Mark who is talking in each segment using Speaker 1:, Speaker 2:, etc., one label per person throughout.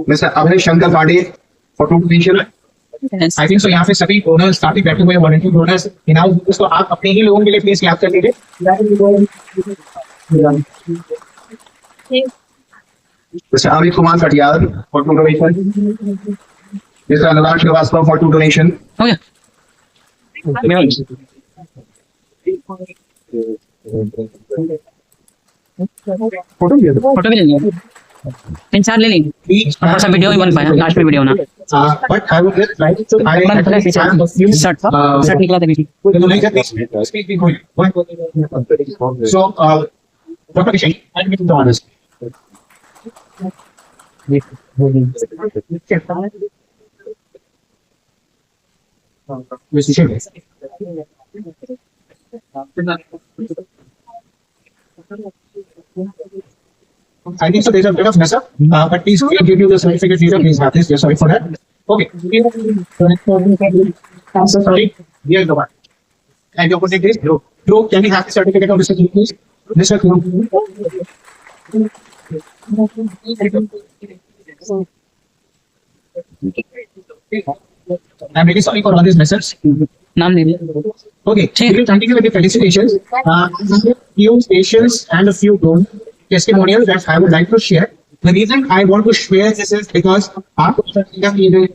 Speaker 1: Mister Abhay Shankar Pandey for two donation. I think so यहाँ पे सभी डोनर्स काफी बैठे हुए हैं, वॉलंटियर डोनर्स इन हाउस, तो आप अपने ही लोगों के लिए प्लीज क्लैप कर दीजिए। Mister Amit Kumar Katiyar for two donation. Mister Anurag Srivastava for two donation.
Speaker 2: Photo भी ले लेंगे, 3-4 ले लेंगे, थोड़ा सा वीडियो ही बन पाया, लास्ट में वीडियो ना।
Speaker 1: But I would just like to
Speaker 2: shirt निकला था बीच में।
Speaker 1: So, Dr. Vishay, I'll get to the honors. I think so. There's a bit of mess up, but please we'll give you the certificate later. Please have this. We're sorry for that. Okay. I'm so sorry. Here's the one. And your contact is Dhruv. Dhruv, can we have the certificate of Mr. Dhruv, please? Mr. Dhruv. I'm really sorry for all these mess ups.
Speaker 2: नाम ले लिया।
Speaker 1: Okay. Thank you for the felicitations. Few patients and a few testimonials that I would like to share. The reason I want to share this is because आपको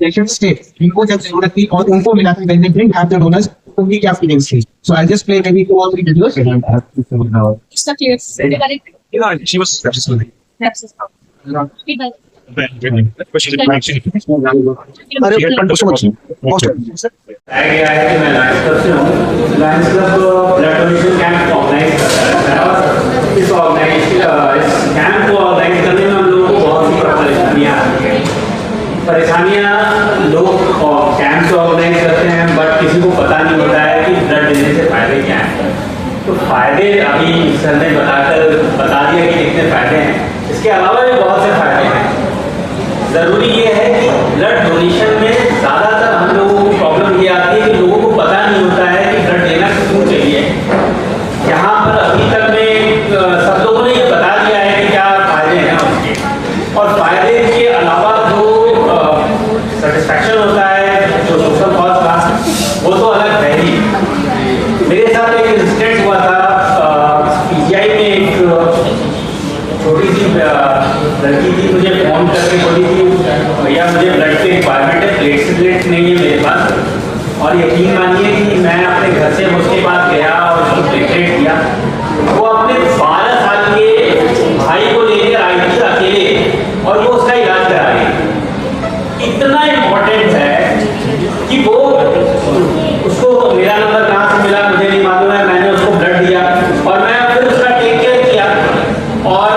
Speaker 1: patient state, इनको जब जरूरत थी और उनको मिला था, when they didn't have the donors, उनकी क्या feelings थी? So I'll just play maybe 2 or 3 videos. She was successful.
Speaker 3: Idea है कि मैं लायंस क्लब से हूँ। Lions club blood donation camp organise करता है और इस कैंप को ऑर्गेनाइज करने में हम लोगों को बहुत सी परेशानियाँ आती हैं। परेशानियाँ लोग कैंप से ऑर्गेनाइज करते हैं, बट किसी को पता नहीं होता है कि ब्लड देने से फायदे क्या हैं। तो फायदे अभी सर ने बता दिया कि कितने फायदे हैं, इसके अलावा भी बहुत से फायदे हैं। ज़रूरी ये है कि ब्लड डोनेशन में ज़्यादातर हम लोगों को प्रॉब्लम ये आती है कि लोगों को पता नहीं होता है कि ब्लड देना क्यों चाहिए। यहाँ पर अभी तक में सब लोगों ने ये बता दिया है कि क्या फायदे हैं उसके, और फायदे के अलावा जो सेटिस्फैक्शन होता है, जो सोशल कॉज का, वो तो अलग है ही। मेरे साथ एक इंसिडेंट हुआ था पीजीआई में। एक छोटी सी लड़की थी, मुझे फोन करके बोली थी भैया मुझे ब्लड की रिक्वायरमेंट है, प्लेटलेट नहीं है मेरे पास। और यकीन मानिए कि मैं अपने घर से उसके पास गया और उसको प्लेटलेट दिया। वो अपने 12 साल के भाई को लेकर आई थी अकेले, और वो उसका इलाज करा रही। इतना इम्पोर्टेंट है कि वो उसको मेरा नंबर कहाँ से मिला मुझे नहीं मालूम है, मैंने उसको ब्लड दिया और मैं फिर उसका टेक केयर किया, और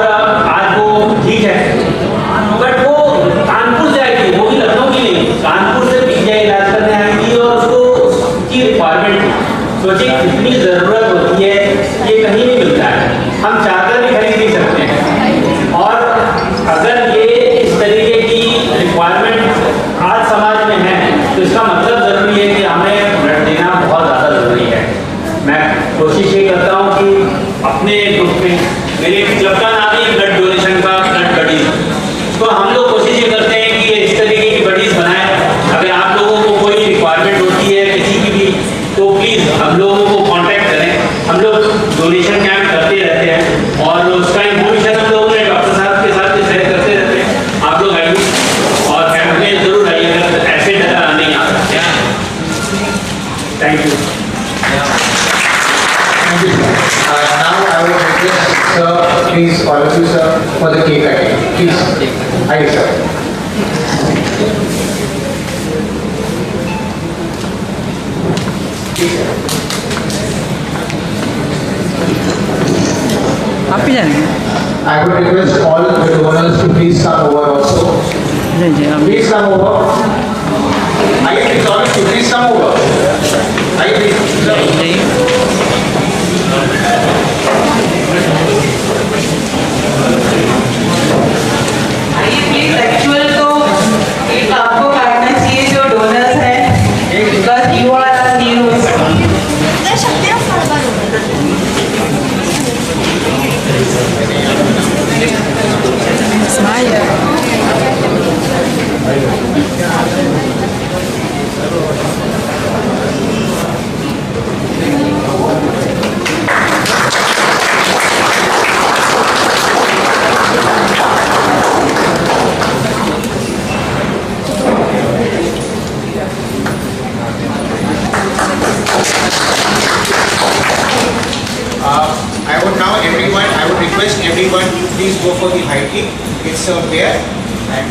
Speaker 3: आज वो ठीक है। बट वो कानपुर से आई थी, वो भी लखनऊ की नहीं, कानपुर से पीजीआई इलाज करने आई थी, और उसको उसकी रिक्वायरमेंट थी। सोचिए कितनी ज़रूरत होती है, ये कहीं नहीं मिलता है, हम चाहकर भी खरीद नहीं सकते हैं। और अगर ये इस तरीके की रिक्वायरमेंट आज समाज में है, तो इसका मतलब ज़रूरी है कि हमें ब्लड देना बहुत ज़्यादा ज़रूरी है। मैं कोशिश ये करता हूँ कि अपने ग्रुप में, मेरे क्लब का नाम है ब्लड डोनेशन का ब्लड बडीज, तो हम लोग कोशिश ये करते हैं कि इस तरीके की बडीज बनाएं। अगर आप लोगों को कोई रिक्वायरमेंट होती है किसी की भी, तो प्लीज़ हम लोगों को कांटेक्ट करें। हम लोग डोनेशन कैंप करते रहते हैं, और उसका इन्फॉर्मेशन हम लोगों ने डॉक्टर साहब के साथ शेयर करते रहते हैं। आप लोग आइए और कैंप में जरूर आइए, अगर ऐसे नहीं आ सकते। Thank you.
Speaker 1: Now I will request sir, please follow you sir for the cake cutting. Please, hi sir.
Speaker 2: आप भी जाएंगे?
Speaker 1: I would request all the donors to please come over also. Please come over. I please all of you please come over. I please.
Speaker 4: Actual तो एक आपको करना चाहिए जो donors हैं, because you R news.
Speaker 2: Smile.
Speaker 1: I would request everyone to please go for the high kick. It's there. And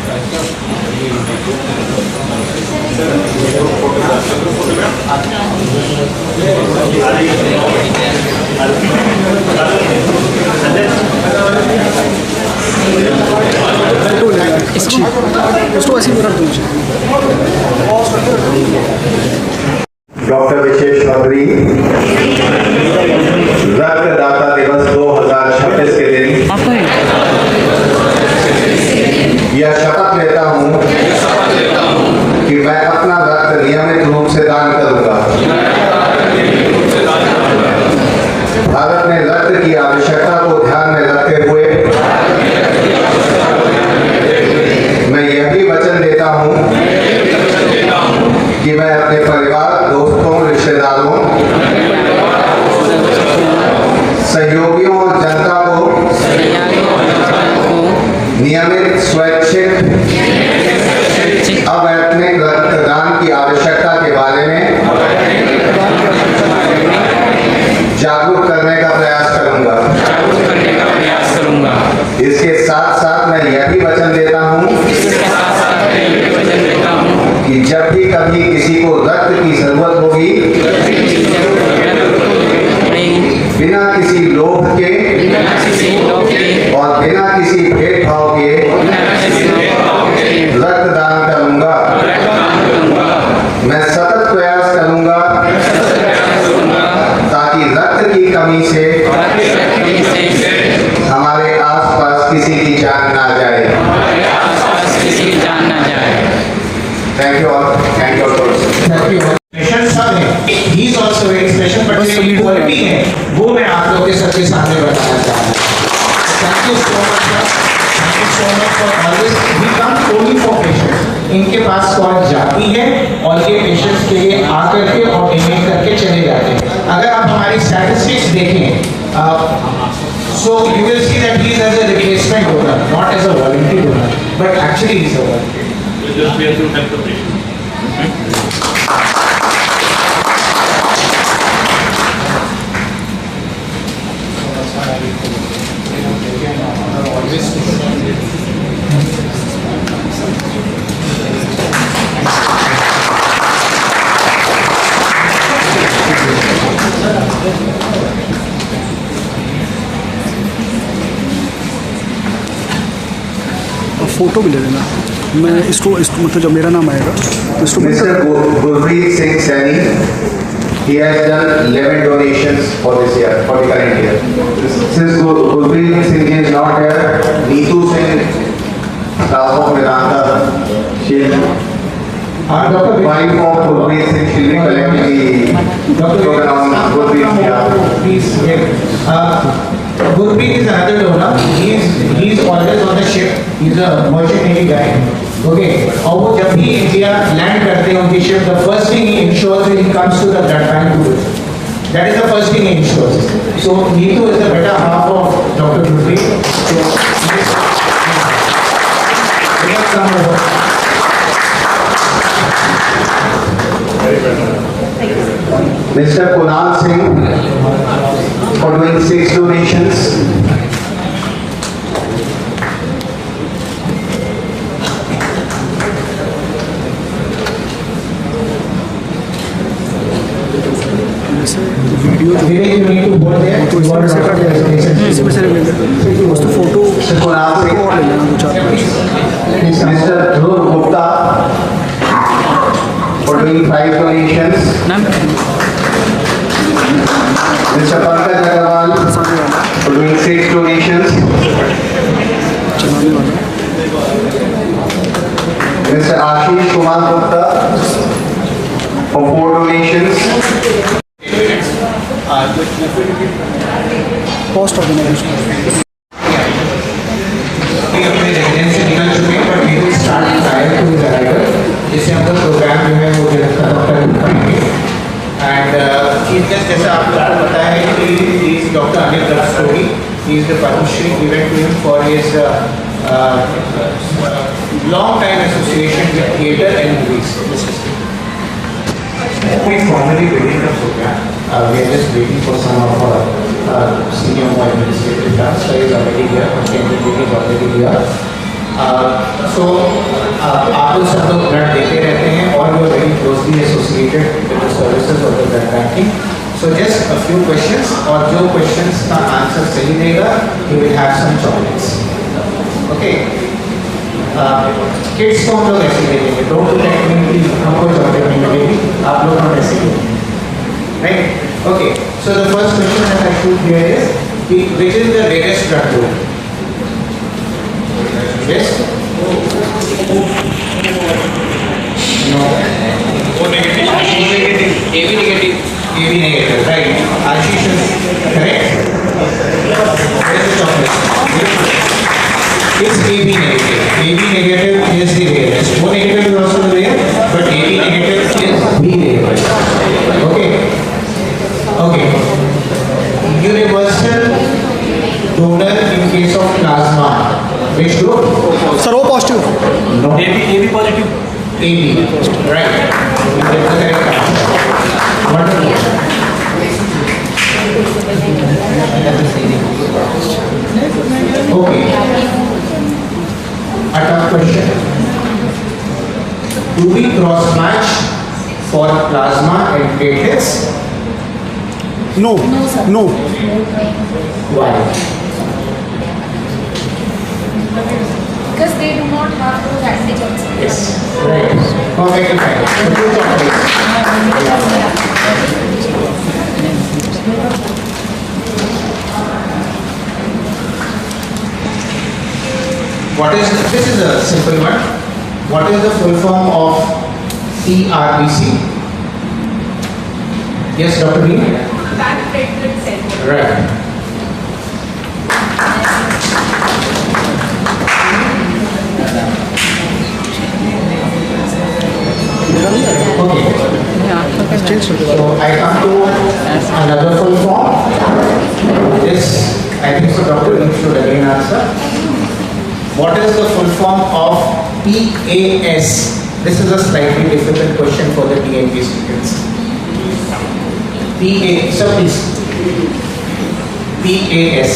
Speaker 5: doctor Vishesh Chaudhary रक्तदाता दिवस 2026 के दिन
Speaker 2: आपको है
Speaker 5: यह शपथ लेता हूँ कि मैं अपना रक्त नियमित रूप से दान करूंगा। भारत में रक्त की आवश्यकता को ध्यान में रखते हुए मैं यह भी वचन देता हूँ कि मैं अपने परिवार, दोस्तों, रिश्तेदारों, सहयोगियों और जनता को नियमित स्वैच्छिक अवैतनिक रक्तदान की आवश्यकता के बारे में जागरूक करने का प्रयास करूंगा। इसके साथ साथ मैं यह भी वचन देता हूं कि जब भी कभी किसी को रक्त की जरूरत होगी, बिना किसी लोभ के और बिना किसी भेदभाव के रक्तदान करूंगा। मैं सतत प्रयास करूंगा ताकि रक्त की कमी से हमारे आसपास किसी की जान ना जाए। Thank you all. Thank you all.
Speaker 1: Patient सब है, he is also very special, but जो इक्वालिटी है वो मैं आप लोगों के सबके सामने बताना चाहता हूँ। Thank you so much sir, thank you so much for always we come only for patients. इनके पास कॉल जाती है और ये पेशेंट्स के लिए आकर के और डोनेट करके चले जाते हैं। अगर आप हमारी स्टैटिस्टिक्स देखें, so you will see that he is as a replacement donor, not as a voluntary donor, but actually he is a voluntary.
Speaker 3: Just we have to help the patient.
Speaker 6: Photo भी ले लेना। मैं इसको मतलब जब मेरा नाम आएगा तो इसको
Speaker 5: Mr. Gurpreet Singh Saini, he has done 11 donations for this year, for the current year. Since Gurpreet Singh is not here, Neetu Singh, staff of Vedanta, she is
Speaker 1: Dr.
Speaker 5: wife of Gurpreet Singh, she will be collecting the token on Gurpreet's behalf.
Speaker 1: Please wait. Gurpreet is another donor. He is always on the ship. He is a merchant navy guy. Okay. और वो जब भी India land करते हैं उनकी ship, the first thing he ensures that he comes to the blood bank to do it. That is the first thing he ensures. So Neetu is the better half of Dr. Gurpreet. So let's come over.
Speaker 5: Mr. Kunal Singh for doing 6 donations.
Speaker 6: Video जो
Speaker 1: Vivek, you need to hold there.
Speaker 6: तो
Speaker 1: You want to
Speaker 6: इसमें से
Speaker 1: Dr. Gurpreet.
Speaker 6: इसमें से ले लेना। बस तो फोटो
Speaker 5: Kunal Singh.
Speaker 6: और ले लेना 2-4
Speaker 5: Mr. Dhruv Gupta for doing 5 donations.
Speaker 2: नाम
Speaker 5: Mr. Pankaj Agarwal
Speaker 6: सामने वाला
Speaker 5: for doing 6 donations.
Speaker 6: चलाने वाला
Speaker 5: Mr. Ashish Kumar Gupta for 4 donations.
Speaker 6: Cost organisation
Speaker 1: अपने रेजिडेंस से निकल चुके हैं, but we will start prior to his
Speaker 5: long time association with theatre and movies. We formally waiting the program. We are just waiting for some of our senior administrative staff. So is already here. Kendra is already here. So आप लोग सब लोग blood देते रहते हैं और you are very closely associated with the services of the blood banking. So just a few questions और जो questions का आंसर सही रहेगा you will have some chocolates. Okay. Kids को हम लोग ऐसे देखेंगे. डोंट टेक्निकली हमको चॉकलेट नहीं मिलेगी. आप लोग हम ऐसे देखेंगे. Right? Okay. So the first question that I should here is which is the rarest blood group? Yes? No. O negative. AB negative. AB negative. Right. Ashish is correct. Where is the chocolate? It's AB negative. AB negative is the rarest. O negative is also the rare, but AB negative is the rarest. Okay. Okay. Universal donor in case of plasma. Which group?
Speaker 6: Sir O positive.
Speaker 5: No. AB positive. AB. Right. You get the correct answer. Wonderful. Okay. A tough question. Do we cross match for plasma and platelets?
Speaker 6: No no.
Speaker 5: Why?
Speaker 7: Because they do not have those antigens.
Speaker 5: Yes. Right. Perfectly fine. So two chocolates. What is this is a simple one. What is the full form of TRBC? Yes, Dr. B?
Speaker 7: That platelet cell.
Speaker 5: Right. Okay. So I come to another full form. This, I think so Dr. Lee should again answer. What is the full form of PAS? This is a slightly difficult question for the DNP students. So please. PAS.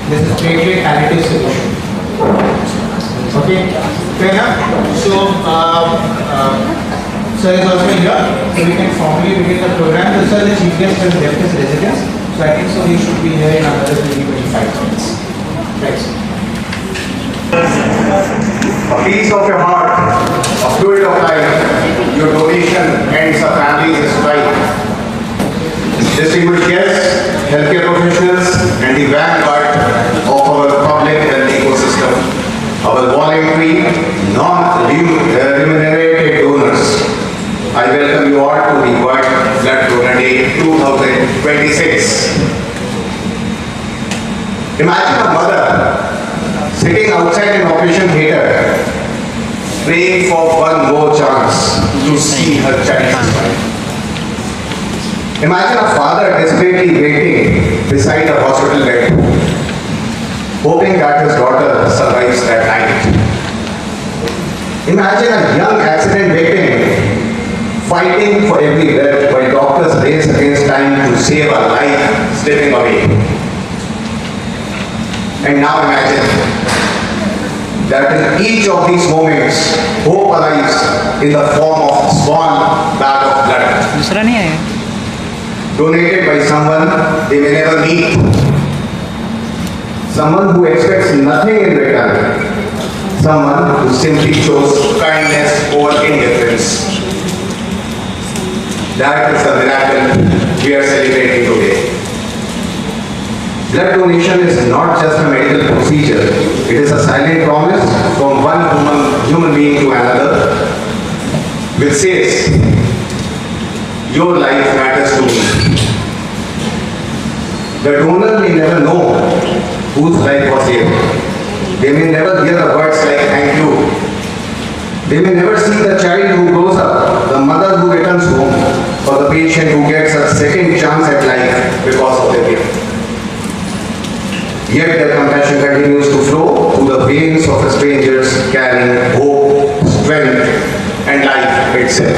Speaker 5: This is platelet additive solution. Okay, fair enough. So, sir is also here, so we can formally begin the program. So, sir, the chief guest has left his residence, so I think so he should be here in another 20-25 minutes. Right.
Speaker 8: A piece of your heart, a fluid of life, your donation ends a family's strife. Distinguished guests, healthcare professionals, and the vanguard of our public health ecosystem, our voluntary, non-remunerated donors, I welcome you all to the World Blood Donor Day 2026. Imagine a mother sitting outside an operation theatre, praying for one more chance to see her child smile. Imagine a father desperately waiting beside a hospital bed, hoping that his daughter survives that night. Imagine a young accident victim fighting for every breath while doctors race against time to save a life slipping away. And now imagine that in each of these moments, hope arrives in the form of a small bag of blood.
Speaker 2: दूसरा नहीं आएगा.
Speaker 8: Donated by someone they may never meet. Someone who expects nothing in return. Someone who simply shows kindness over indifference. That is the miracle we are celebrating today. Blood donation is not just a medical procedure. It is a silent promise from one human being to another, which says, your life matters to me. The donor may never know whose life was saved. They may never hear the words like thank you. They may never see the child who grows up, the mother who returns home, or the patient who gets a second chance at life because of their gift. Yet their compassion continues to flow through the veins of strangers, carrying hope, strength, and life itself.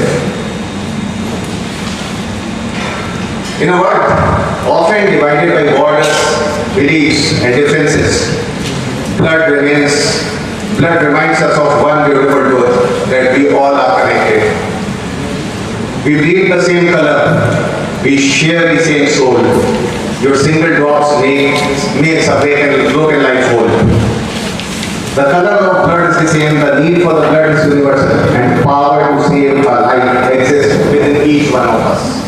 Speaker 8: In a world often divided by borders, beliefs, and differences, blood reminds us of one beautiful truth, that we all are connected. We breathe the same color, we share the same soul. Your single drops makes a broken life whole. The color of blood is the same, the need for the blood is universal, and power to save a life exists within each one of us.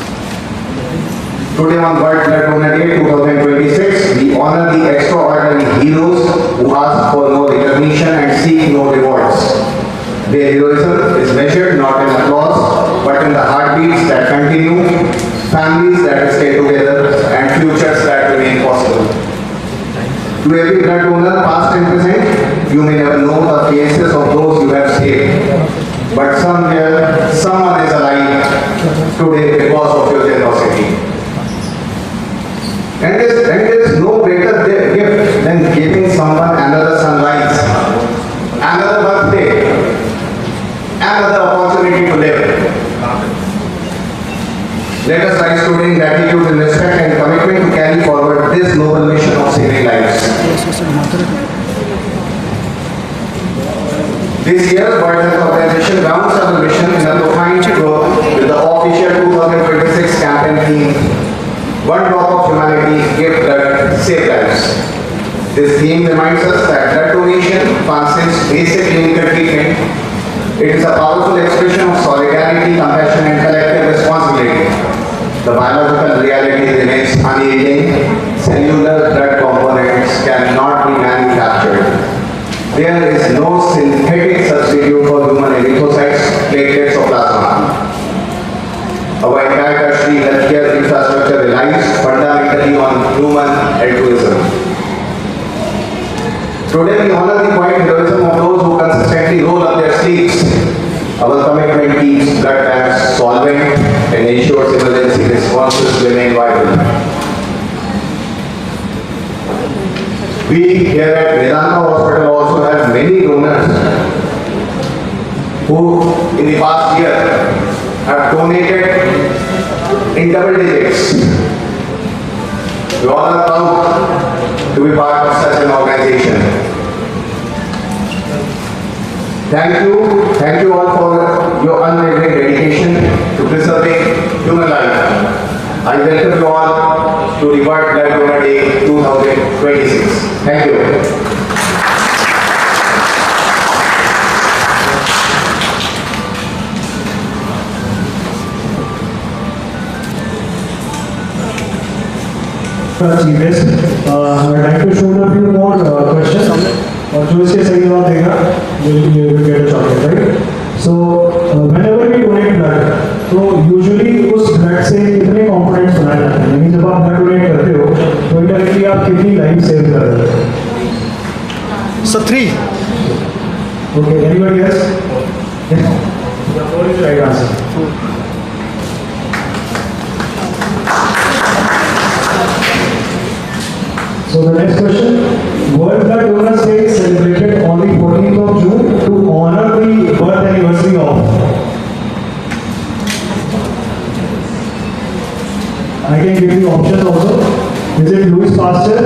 Speaker 8: Today on World Blood Donor Day 2026, we honor the extraordinary heroes who ask for no recognition and seek no rewards. Their heroism is measured not in applause, but in the heartbeats that continue, families that stay together, and futures that remain possible. To every blood donor, past and present, you may never know the faces of those you have saved, but somewhere, someone is alive today because of your generosity. And there is no greater gift than giving someone another sunrise, another birthday, another opportunity to live. Let us rise today in gratitude and respect and commitment to carry forward this noble mission of saving lives. This year's World Health Organization rounds up the mission in a profound growth with the official 2026 campaign theme, One Drop of Humanity, Give Blood, Save Lives. This theme reminds us that blood donation transcends basic clinical treatment. It is a powerful expression of solidarity, compassion, and collective responsibility. The biological reality remains unyielding. Cellular blood components cannot be manufactured. There is no synthetic substitute for human erythrocytes, platelets, or plasma. Our entire tertiary healthcare infrastructure relies fundamentally on human altruism. Today we honor the quiet heroism of those who consistently roll up their sleeves. Our commitment keeps blood banks solvent and ensures emergency responses remain vital. We here at Vedanta Hospital also have many donors who in the past year have donated in double digits. We all are proud to be part of such an organization. Thank you all for your unwavering dedication to preserving human life. I welcome you all to the World Blood Donor Day 2026. Thank you.
Speaker 9: Chief guest, I'd like to show a few more questions. और जो इसके सही जवाब देगा will get a chocolate, right? So whenever we donate blood, तो usually उस blood से कितने components बनाए जाते हैं? यानी जब आप blood donate करते हो, तो indirectly आप कितनी life save कर रहे हो?
Speaker 6: So 3.
Speaker 9: Okay, anybody else? Yes. The four is the right answer. So the next question, World Blood Donors Day is celebrated on the 14th of June to honor the birth anniversary of. I can give you options also. Is it Louis Pasteur,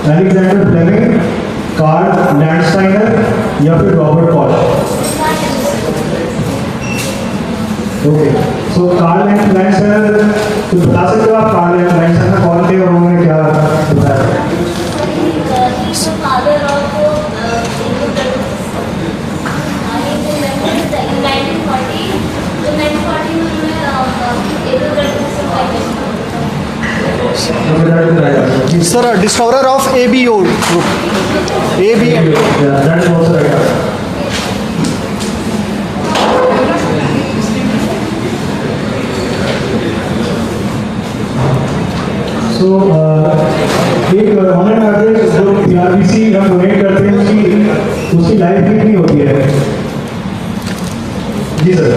Speaker 9: Alexander Fleming, Karl Landsteiner, या फिर Robert Koch? Okay. So Karl Landsteiner, तो बता सकते हो आप Karl Landsteiner कौन थे और उन्होंने क्या बताया?
Speaker 7: Father of in 1940
Speaker 6: Sir, discoverer of ABO group. AB.
Speaker 9: Yeah, that is also right answer. So, एक ऑन एन एवरेज जो PRBC हम डोनेट करते हैं उसकी लाइफ कितनी होती है? जी sir,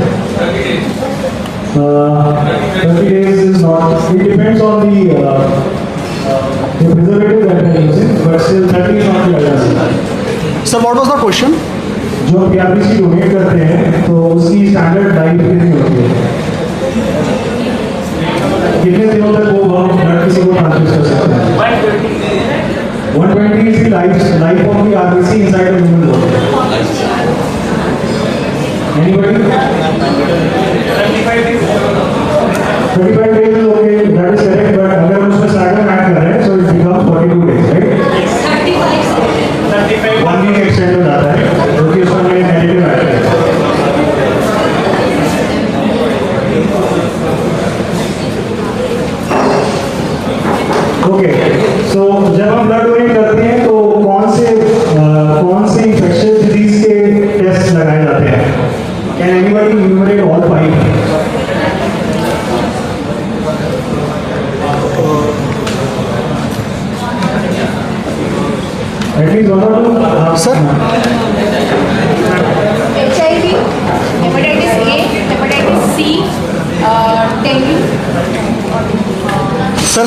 Speaker 9: 30 days is not, it depends on the preservative that we are using, but still
Speaker 6: what was the question?
Speaker 9: जो PRBC डोनेट करते हैं तो उसकी स्टैंडर्ड लाइफ कितनी होती है? कितने दिनों तक वो ब्लड किसी को ट्रांसफ्यूज कर सकते हैं? 120 is the life of the RBC inside a human body. Anybody? 35 days is okay, that is correct, but अगर हम उसमें stagger ऐड कर रहे हैं, so it becomes 42 days, right? 35 1 week extend हो जाता है, जो कि उसमें हमें नेगेटिव ऐड है. ओके, सो जब हम ब्लड डोनेट करते हैं तो कौन से इंफेक्शियस डिजीज के टेस्ट लगाए जाते हैं? Can anybody enumerate all 5? At least one और two
Speaker 6: sir
Speaker 7: HIV, hepatitis A, hepatitis C, dengue.
Speaker 6: Sir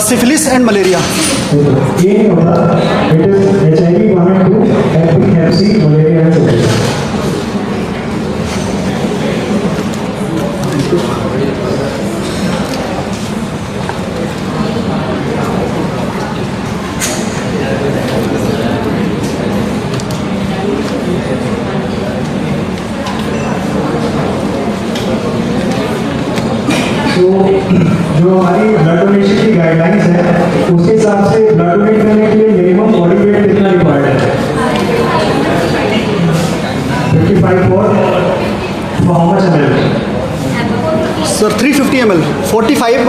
Speaker 6: syphilis and malaria.
Speaker 9: ये नहीं होता. It is HIV 1 and 2, Hep B, Hep C, malaria and syphilis. तो जो हमारी ब्लड डोनेशन की guidelines है उसके हिसाब से ब्लड डोनेट करने के लिए मिनिमम बॉडी वेट कितना रिक्वायर्ड है? 55 for how much ml?
Speaker 6: Sir 350 ml, 45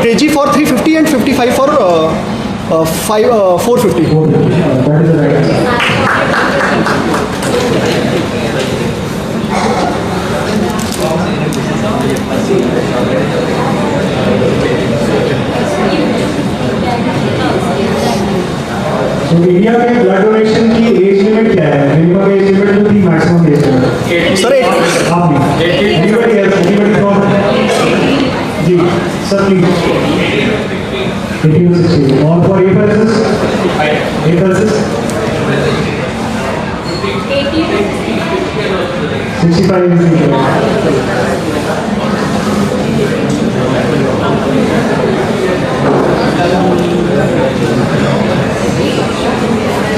Speaker 6: kg for 350 and 55 for 450.
Speaker 9: That is the right. तो इंडिया में ब्लड डोनेशन की एज लिमिट क्या है? Minimum age limit to the maximum age limit.
Speaker 6: Sir
Speaker 9: आपने anybody from जी sir please 18 to 60 और for apheresis 65 is the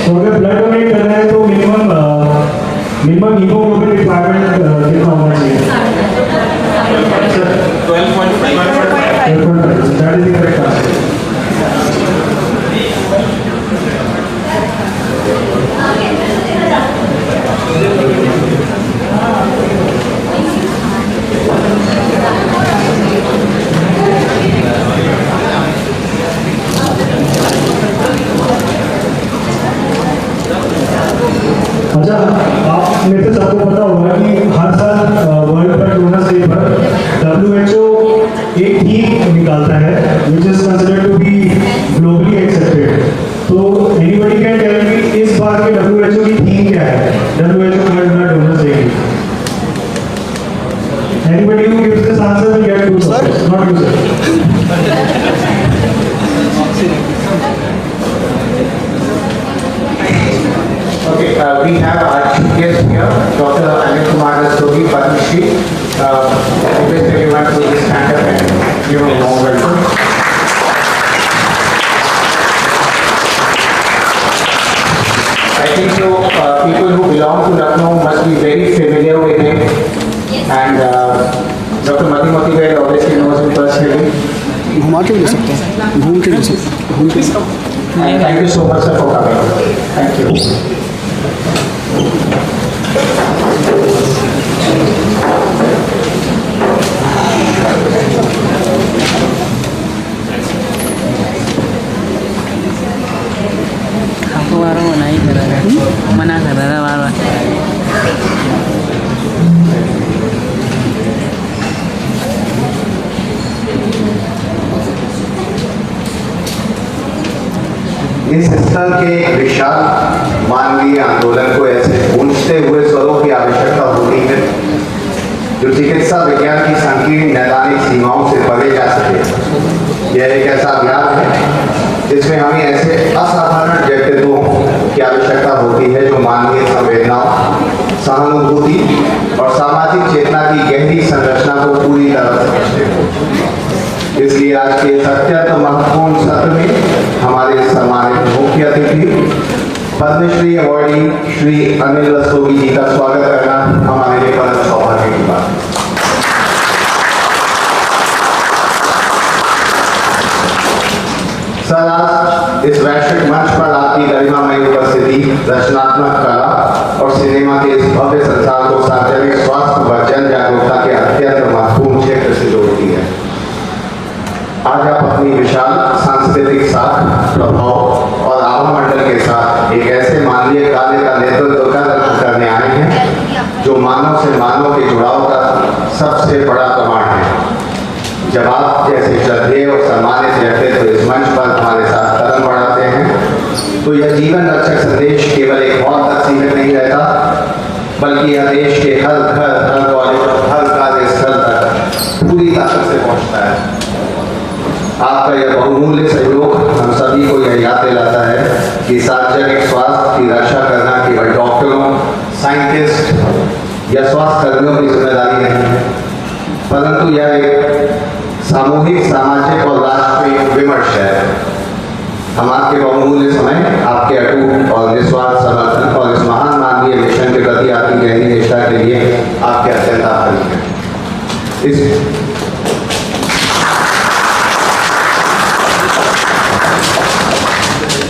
Speaker 9: तो अगर ब्लड डोनेट करना है तो मिनिमम हीमोग्लोबिन रिक्वायरमेंट कितना होना चाहिए? 12.5. That is the correct answer. अच्छा, आप में से सबको पता होगा कि हर साल वर्ल्ड ब्लड डोनर्स डे पर WHO एक थीम निकालता है which is considered to be globally accepted. तो anybody can tell me इस बार के WHO की थीम क्या है? WHO world blood donors day की. Anybody who gives this answer will get 2 stars. Not you, sir.
Speaker 5: Okay, we have our chief guest here, Dr. Anil Kumar Rastogi, Padma Shri. Request everyone to stand up and give a warm welcome. I think so. People who belong to Lucknow must be very familiar with him, and Dr. Madhumati Vaid obviously knows him personally.
Speaker 6: घुमा के भी ले सकते हैं, घूम के ले सकते हैं, घूम के.
Speaker 5: And thank you so much, sir, for coming. Thank you.
Speaker 2: Aku baru mau naik karena mana karena baru.
Speaker 5: इस स्तर के विशाल मानवीय आंदोलन को ऐसे गूंजते हुए स्वरों की आवश्यकता होती है जो चिकित्सा विज्ञान की संकीर्ण नैदानिक सीमाओं से परे जा सके। यह एक ऐसा अभियान है जिसमें हमें ऐसे असाधारण व्यक्तित्वों की आवश्यकता होती है जो मानव अत्यंत महत्वपूर्ण सत्र में हमारे सम्मानित मुख्य अतिथि पद्मश्री अवॉर्डी श्री अनिल रस्तोगी जी का स्वागत करना हमारे लिए परम सौभाग्य की बात है। सर, आज इस वैश्विक मंच पर आपकी गरिमामयी उपस्थिति रचनात्मक कला और सिनेमा के इस भव्य संसार को सार्वजनिक स्वास्थ्य व जन जागरूकता के अत्यंत महत्वपूर्ण क्षेत्र से जोड़ती है। आज आप अपनी विशाल सांस्कृतिक साख, प्रभाव और आभा मंडल के साथ एक ऐसे मानवीय कार्य का नेतृत्व करने आए हैं जो मानव से मानव के जुड़ाव का सबसे बड़ा प्रमाण है। जब आप जैसे श्रद्धेय और सम्मानित व्यक्तित्व इस मंच पर हमारे साथ कदम बढ़ाते हैं तो यह जीवन रक्षक संदेश केवल एक हॉल तक सीमित नहीं रहता, बल्कि यह देश के हर घर, हर कॉलेज, हर कार्यस्थल तक पूरी ताकत से पहुंचता है। आपका यह बहुमूल्य सहयोग हम सभी को यह याद दिलाता है कि सार्वजनिक स्वास्थ्य की रक्षा करना केवल डॉक्टरों, साइंटिस्ट या स्वास्थ्य कर्मियों की जिम्मेदारी नहीं है, परंतु यह एक सामूहिक, सामाजिक और राष्ट्रीय विमर्श है। हम आपके बहुमूल्य समय, आपके अटूट और निस्वार्थ समर्थन और इस महान मानवीय मिशन के प्रति आपकी गहरी निष्ठा के लिए आपके अत्यंत आभारी हैं।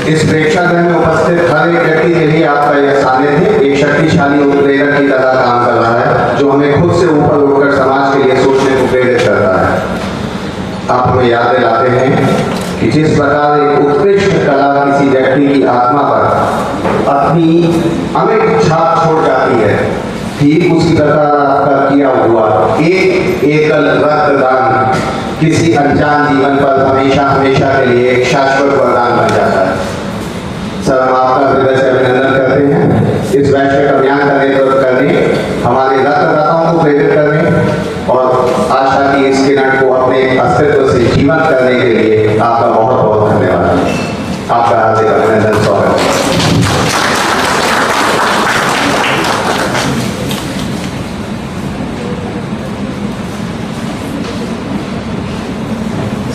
Speaker 5: इस प्रेक्षागृह में उपस्थित हर एक व्यक्ति के लिए आपका यह सानिध्य एक शक्तिशाली उत्प्रेरक की तरह काम कर रहा है, जो हमें खुद से ऊपर उठकर समाज के लिए सोचने को प्रेरित करता है। आप हमें याद दिलाते हैं कि जिस प्रकार एक उत्कृष्ट कला किसी व्यक्ति की आत्मा पर अपनी अमिट छाप छोड़ जाती है, ठीक उसी प्रकार आपका किया हुआ एक एकल रक्तदान किसी अनजान जीवन पर हमेशा हमेशा के लिए एक शाश्वत वरदान बन जाता है। सर, हम आपका हृदय से अभिनंदन करते हैं इस वैश्विक अभियान का नेतृत्व करने, हमारे रक्तदाताओं को प्रेरित करने और आशा की इस किरण को अपने अस्तित्व से जीवंत करने के लिए आपका बहुत बहुत धन्यवाद। आपका हार्दिक अभिनंदन, स्वागत है।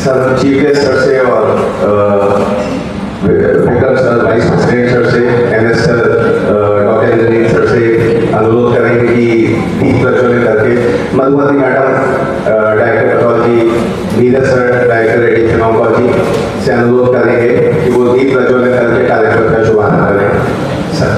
Speaker 5: सर, चीफ गेस्ट सर से और Vikram sir, vice president sir से, MS sir, doctor engineer sir से अनुरोध करेंगे कि दीप प्रज्वलित करके Madhumati madam, director pathology, Neeraj sir, director radiation oncology से अनुरोध करेंगे कि वो दीप प्रज्वलित करके कार्यक्रम का शुभारंभ करें। सर,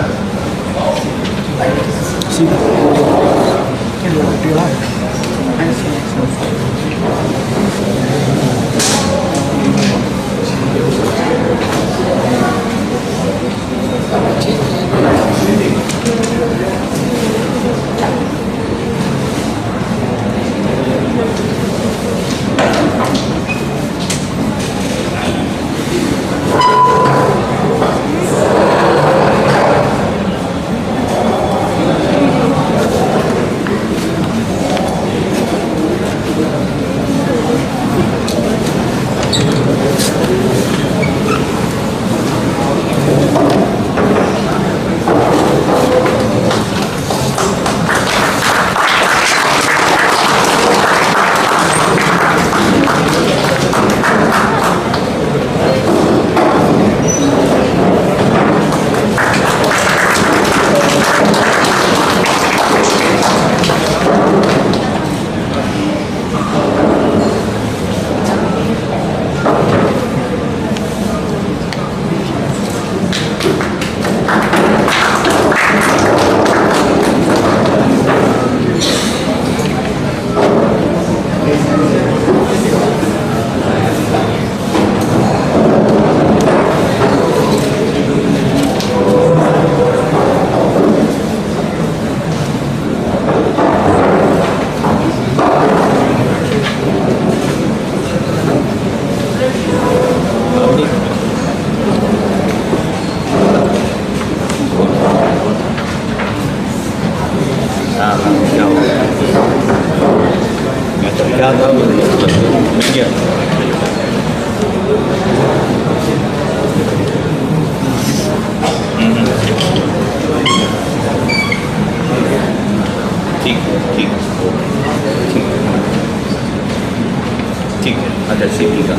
Speaker 10: अच्छा सीटी का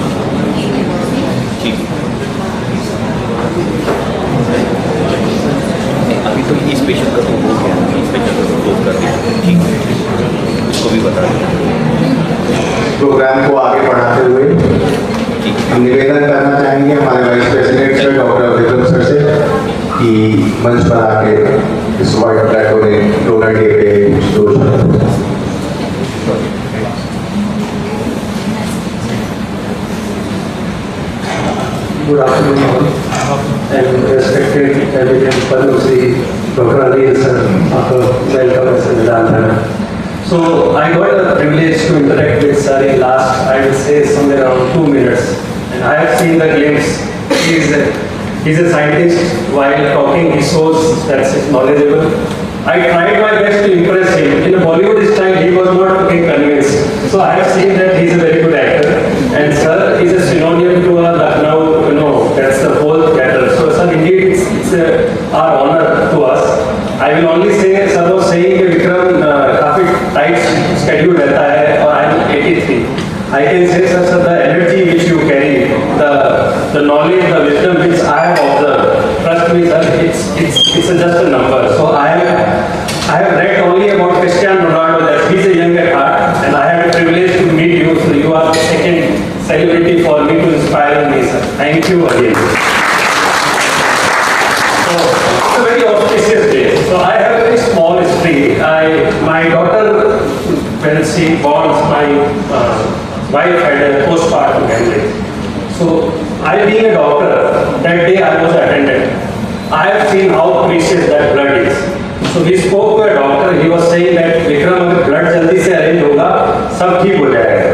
Speaker 10: ठीक है। नहीं, अभी तो इस पेशेंट का तो हो गया, इस पेशेंट का तो क्लोज कर दिया, ठीक है, इसको भी बता दें।
Speaker 5: प्रोग्राम को आगे बढ़ाते हुए हम निवेदन करना चाहेंगे हमारे vice president sir doctor Vikram sir से कि मंच पर आके इस वाइट ब्लड डोनर डे पे कुछ दो
Speaker 9: Good afternoon, all, and respected elegant Padma Shri Dr. Ali sir, welcome as Vidhan. So I got the privilege to interact with sir in last, I will say, somewhere around 2 minutes, and I have seen the glimpse. He's a scientist. While talking, he shows that he's knowledgeable. I tried my best to impress him. In a Bollywood style, he was not looking convinced. So I have seen that he's a very good actor, and sir is a synonym to a Lucknow. That's the whole matter. So sir, indeed, it's our honor to us. I will only say, sir was saying that Vikram काफी tight schedule रहता है, और I'm 83. I can say, sir, the energy which you carry, the knowledge, the wisdom which I have observed, trust me, sir, it's just a number. So I have read only about Cristiano Ronaldo, that he's a young at heart, and I have the privilege to meet you. So you are the second celebrity for me to inspire me, sir. Thank you again. So it's a very auspicious day. So I have a very small history. My daughter, when she born, my wife had a postpartum hemorrhage. So I being a doctor, that day I was attendant. I have seen how precious that blood is. So we spoke to a doctor. He was saying that Vikram, अगर blood जल्दी से arrange होगा, सब ठीक हो जाएगा.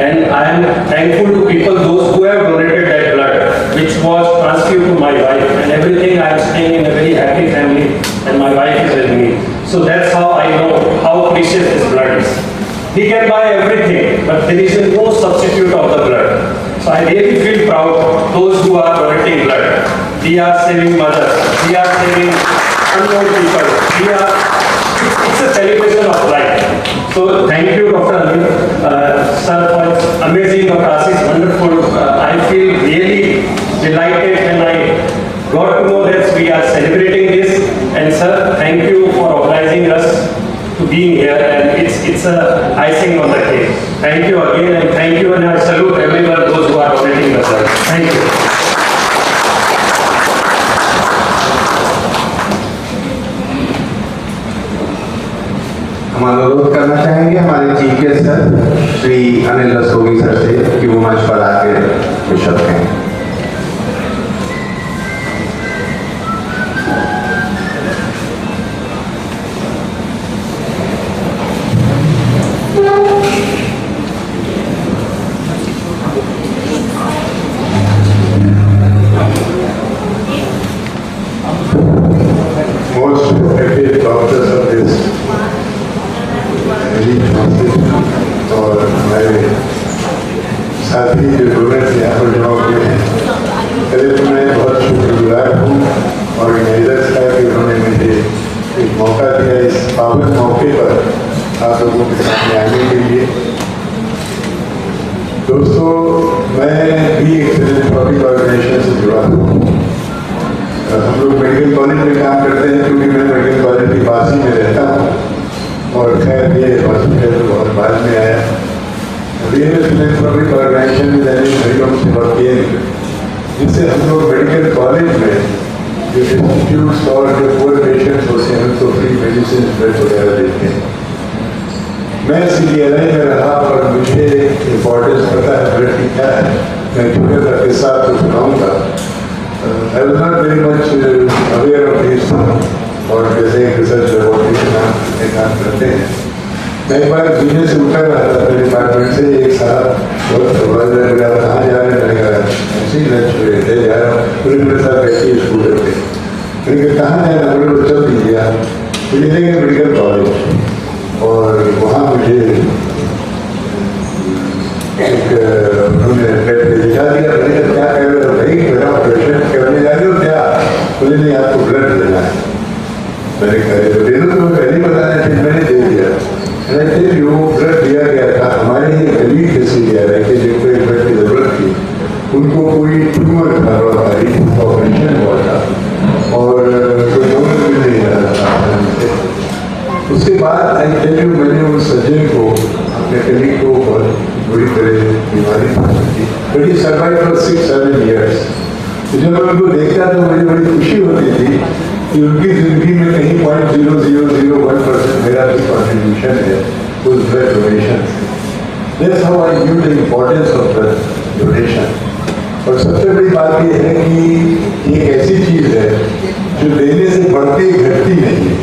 Speaker 9: And I am thankful to people, those who have donated that blood, which was transfused to my wife. And everything, I am staying in a very happy family, and my wife is with me. So that's how I know how precious this blood is. He can buy everything, but there is no substitute of the blood. So I really feel proud, those who are donating blood. We are saving mothers. We are saving unknown people. It's a celebration of life. So thank you, Dr. Ali, sir, for amazing, Dr. Ashish, wonderful. I feel really delighted when I got to know that we are celebrating this. And sir, thank you for organizing us to being here, and it's a icing on the cake. Thank you again, and thank you, and I salute everyone, those who are donating the blood. Thank you.
Speaker 5: हम अनुरोध करना चाहेंगे हमारे chief guest sir Shri Anil Rastogi sir से कि वो मंच पर आके कुछ शब्द कहें।
Speaker 9: Most effective doctors of this और हमारे साथी जो डोनर्स यहाँ पर जमा हुए हैं, पहले तो मैं बहुत शुक्रगुजार हूँ ऑर्गेनाइजर्स का कि उन्होंने मुझे एक मौका दिया इस पावन मौके पर आप लोगों के सामने आने के लिए। दोस्तों, मैं भी एक फिलैंथ्रोपिक ऑर्गेनाइजेशन से जुड़ा हूँ। हम लोग मेडिकल कॉलेज में काम करते हैं, क्योंकि मैं मेडिकल कॉलेज के पास ही में रहता हूँ, और खैर ये हॉस्पिटल बहुत बाद में आया। रियल फिलैंथ्रोपिक ऑर्गेनाइजेशन में हरिओम से बढ़ती है, जिससे हम लोग मेडिकल कॉलेज में जो इंस्टीट्यूट्स और जो पुअर पेशेंट्स होते हैं उनको फ्री मेडिसिन ब्लड वगैरह देते हैं। मैं CDLI में रहा और मुझे इम्पोर्टेंस पता है ब्लड की क्या है। मैं छोटे सा किस्सा आपको सुनाऊँगा। I was not very much aware of this, और जैसे एक रिसर्च लेबोरेटरी के काम करते हैं। मैं एक बार दुनिया से उठा रहा था अपने डिपार्टमेंट से, एक साहब बहुत सुबह कहाँ जा रहे हैं, मैंने कहा ऐसे ही लंच पे जा रहा हूँ, पूरे मेरे साथ बैठी स्कूटर पे। मैंने कहा कहाँ जाना, बड़े बच्चों भी दिया मुझे ले गए मेडिकल कॉलेज, और वहाँ मुझे एक उन्होंने बेड पे दिखा दिया। मैंने कहा क्या कह रहे हो भाई, मेरा ऑपरेशन करने जा रहे हो क्या? बोले नहीं, आपको ब्लड देना है। मैंने कहा तो दे दो, तो पहले बताया फिर मैंने दे दिया। वो ब्लड दिया गया था हमारे ही गरीब के CDLI के, जिनको एक ब्लड की
Speaker 8: उनको कोई ट्यूमर था, ऑपरेशन हुआ था और कोई डोनर भी नहीं रहा था उनसे। उसके बाद आई टेल यू, मैंने उन सज्जन को, अपने कलीग को बहुत बुरी तरह बीमारी थी, but he survive for 6-7 years। जब मैं उनको देखता था मुझे बड़ी खुशी होती थी कि उनकी जिंदगी में कहीं 0.0001% मेरा भी कॉन्ट्रीब्यूशन है उस ब्लड डोनेशन से। That's how I knew the importance of blood donation। और सबसे बड़ी बात यह है कि ये एक ऐसी चीज़ है जो देने से बढ़ती घटती नहीं है।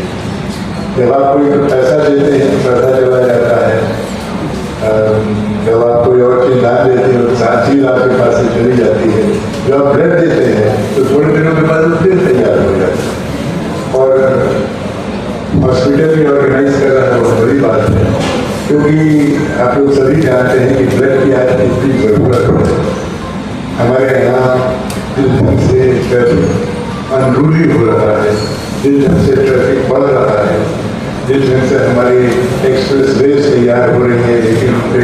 Speaker 8: जब आप कोई पैसा देते हैं तो पैसा चला जाता है, जब आप कोई और चीज़ दान देते हैं तो सारी चीज़ आपके पास से चली जाती है। जब आप ब्लड देते हैं तो थोड़े दिनों के बाद वो फिर तैयार हो जाता है। और हॉस्पिटल में ऑर्गेनाइज कर रहा है बहुत बड़ी बात है, क्योंकि आप लोग सभी जानते हैं कि ब्लड की आज कितनी ज़रूरत है। हमारे यहाँ जिस ढंग से ट्रैफिक अनरूली हो रहा है, जिस ढंग से ट्रैफिक बढ़ रहा है, जिस ढंग से हमारी एक्सप्रेस वेज तैयार हो रही है लेकिन उन पर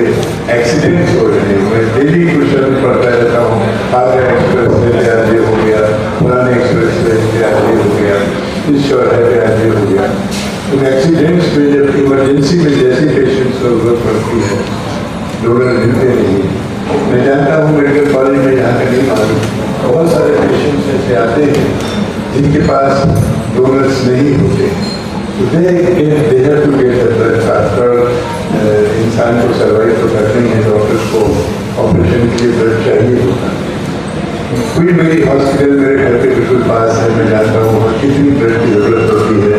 Speaker 8: एक्सीडेंट्स हो रहे हैं। मैं डेली क्वेश्चन पढ़ता रहता हूँ, आगरा एक्सप्रेस वे पे आज ये हो गया, पुराने एक्सप्रेस वे पे आज ये हो गया, इस चौराहे पे आज ये हो गया। उन एक्सीडेंट्स में जब इमरजेंसी में जैसी पेशेंट्स को जरूरत पड़ती है, डोनर मिलते नहीं। मैं जानता हूँ मेडिकल कॉलेज में यहाँ का नहीं मालूम, बहुत सारे पेशेंट्स ऐसे आते हैं जिनके पास डोनर्स नहीं होते। इंसान को सर्वाइव तो करते हैं, डॉक्टर्स को ऑपरेशन के लिए ब्लड चाहिए होता है। कोई मेरी हॉस्पिटल मेरे घर के बिल्कुल पास है, मैं जानता हूँ वहाँ कितनी ब्लड की ज़रूरत होती है।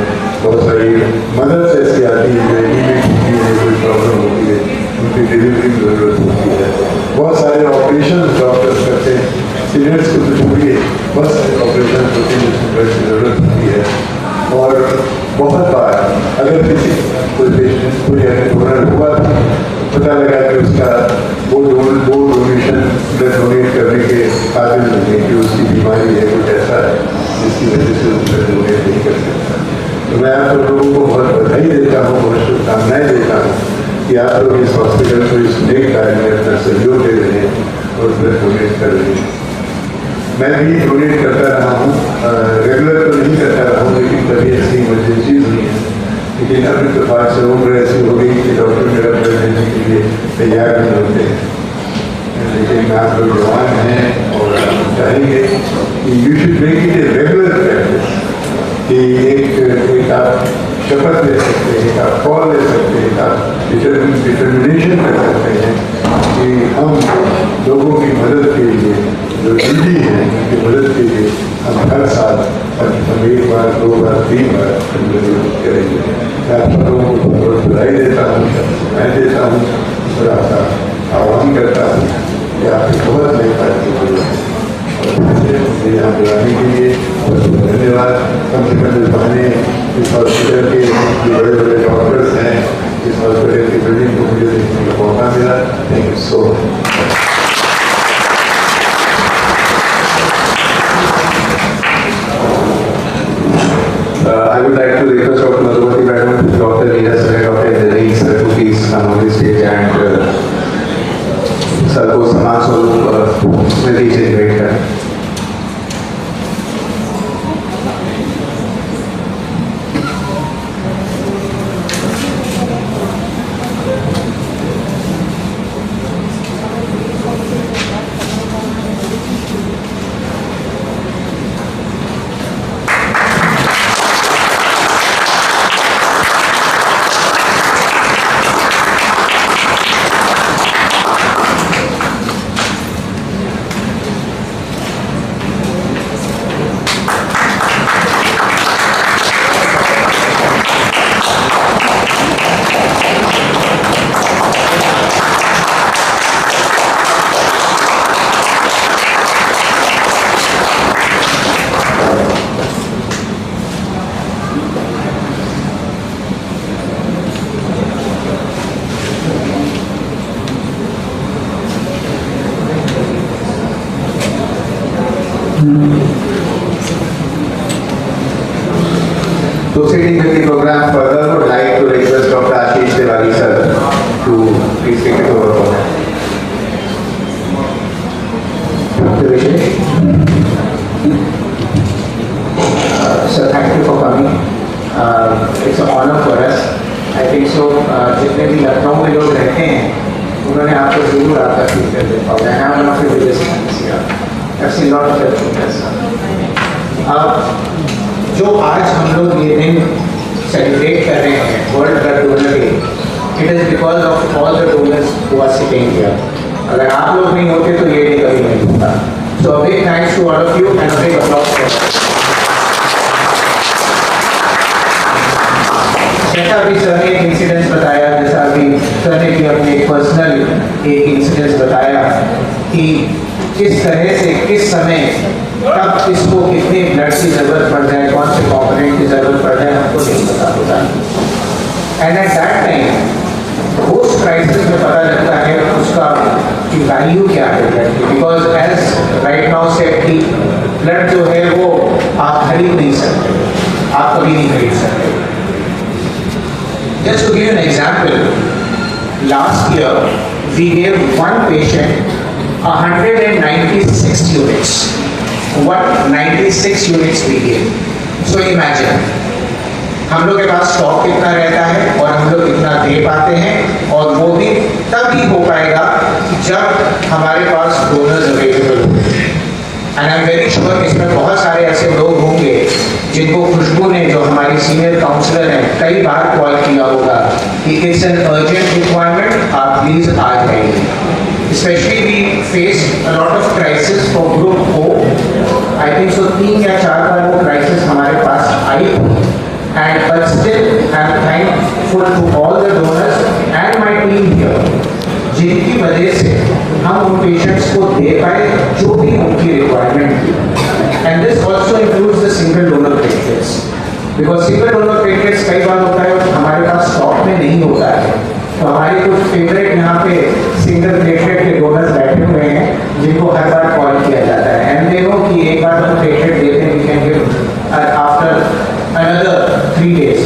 Speaker 8: बहुत सारी मदद ऐसी आती है जो इमीडिएट होती है, कोई प्रॉब्लम होती है, उनकी डिलीवरी की ज़रूरत होती है। बहुत सारे ऑपरेशन डॉक्टर्स करते हैं, सीनियर्स को तो छोड़िए, बहुत सारे ऑपरेशन होते हैं जिसमें ब्लड की ज़रूरत होती है। और बहुत बार अगर किसी कोई पेशेंट कोई डोनर हुआ था, पता लगा कि उसका वो डोनेशन ब्लड डोनेट करने के काबिल नहीं है, कि उसकी बीमारी है, कुछ ऐसा है जिसकी वजह से वो ब्लड डोनेट नहीं कर सकता। तो मैं आप लोगों को बहुत बधाई देता हूँ, बहुत शुभकामनाएं देता हूँ कि आप लोग इस हॉस्पिटल को इस नेक कार्य में अपना सहयोग दे रहे हैं और ब्लड डोनेट कर रहे हैं। मैं भी डोनेट करता रहा हूँ, रेगुलर तो नहीं करता रहा हूँ, लेकिन कभी ऐसी इमरजेंसीज हुई हैं। लेकिन अब इत्तेफाक से उम्र ऐसी हो गई कि डॉक्टर मेरा ब्लड देने के लिए तैयार नहीं होते हैं। लेकिन आप लोग जवान हैं और आप चाहेंगे कि you should make it a regular practice, कि एक आप शपथ ले सकते हैं, एक आप कॉल ले सकते हैं, एक आप डिटर्मिनेशन कर सकते हैं कि हम लोगों की मदद के लिए, जो निजी हैं उनकी मदद के लिए हम हर साल हम 1 बार 2 बार 3 बार करेंगे। मैं आप लोगों को बहुत बधाई देता हूँ, मैं देता हूँ और आपका आह्वान करता हूँ कि आपकी बहुत नई बात की जरूरत है। मुझे यहाँ बुलाने के लिए बहुत धन्यवाद। कम से कम इस बहाने इस हॉस्पिटल के जो बड़े बड़े डॉक्टर्स हैं, इस हॉस्पिटल की बिल्डिंग को मुझे देखने का मौका मिला। Thank you so much. I would like to request Dr. Madhumati Madam, Dr. Neera Sir, Dr. Indranee Sir to please come on the stage and Sir को सम्मान स्वरूप स्मृति से इन्वाइट करें। Proceeding with the program further, would like to request Dr. Ashish Tiwari sir to please take it over for that.
Speaker 5: congratulations. Sir, thank you for coming. It's an honor for us. I think so. जितने भी लखनऊ में लोग रहते हैं, उन्होंने आपको जरूर आपका फीडबैक देखा होगा. I have one of your biggest fans here. I've seen lot of your feedbacks. जो आज हम लोग ये दिन सेलिब्रेट कर रहे हैं, world blood donor day, it is because of all the donors who are sitting here. अगर आप लोग नहीं होते तो ये डे कभी नहीं होता. So a big thanks to all of you and a big applause for us. जैसा भी सर ने एक इंसिडेंस बताया, जैसा भी सर ने भी अपने पर्सनल एक इंसिडेंस बताया कि किस तरह से किस समय कब इसको कितने ब्लड की जरूरत पड़ जाए, कौन से कॉम्पोनेंट की जरूरत पड़ जाए, हमको नहीं पता होता. एंड एट दैट टाइम उस क्राइसिस में पता लगता है उसका की वैल्यू क्या है ब्लड की. Because as right now said कि ब्लड जो है वो आप खरीद नहीं सकते, आप कभी नहीं खरीद सकते. Just to give you an example, last year we gave one patient 196 units. 196 units we gave. So imagine, हम लोग के पास स्टॉक कितना रहता है और हम लोग कितना दे पाते हैं, और वो भी तभी हो पाएगा जब हमारे पास डोनर्स अवेलेबल होंगे. And I am very sure इसमें बहुत सारे ऐसे लोग होंगे जिनको खुशबू ने, जो हमारी सीनियर काउंसलर हैं, कई बार कॉल किया होगा कि इट्स एन अर्जेंट रिक्वायरमेंट, आप प्लीज आ जाइए. Specially we face a lot of crisis for group O. I think so 3 या 4 बार वो क्राइसिस हमारे पास आई, and but still I am thankful to all the donors and my team here, जिनकी वजह से हम उन पेशेंट्स को दे पाए जो भी उनकी रिक्वायरमेंट थी. And this also includes the single donor platelets, because single donor platelets कई बार होता है हमारे पास स्टॉक में नहीं होता है. तो हमारे कुछ फेवरेट यहाँ पे सिंगल प्लेटलेट के डोनर्स बैठे हुए हैं जिनको हर बार कॉल किया जाता है. एंड दे नो कि एक बार हम प्लेटलेट देते हैं, we can give after another 3 days.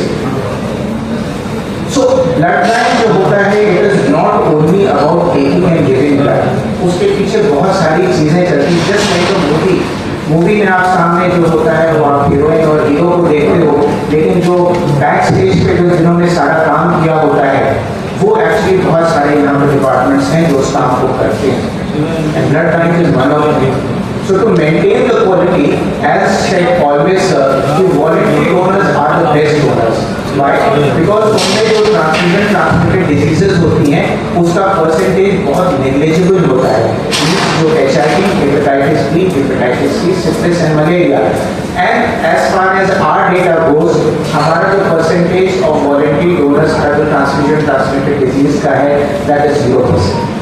Speaker 5: So blood bank जो होता है, it is not only about taking and giving blood. उसके पीछे बहुत सारी चीजें चलती हैं. जस्ट नहीं तो मूवी में आप सामने जो होता है वो आप हीरोइन और हीरो को देखते हो, लेकिन जो बैक स्टेज पे जो जिन्होंने सारा काम किया होता है, वो एक्चुअली बहुत सारे यहाँ पर डिपार्टमेंट्स हैं जो उस काम को करते हैं. And blood bank is one of them. So to maintain the quality, as said always, the voluntary donors are the best donors. Why? Because उनमें जो transmitted diseases होती हैं, उसका percentage बहुत negligible होता है. जो HIV, hepatitis B, hepatitis C, syphilis and malaria. And as far as our data goes, हमारा जो percentage of voluntary donors का जो transmitted disease का है, that is 0%.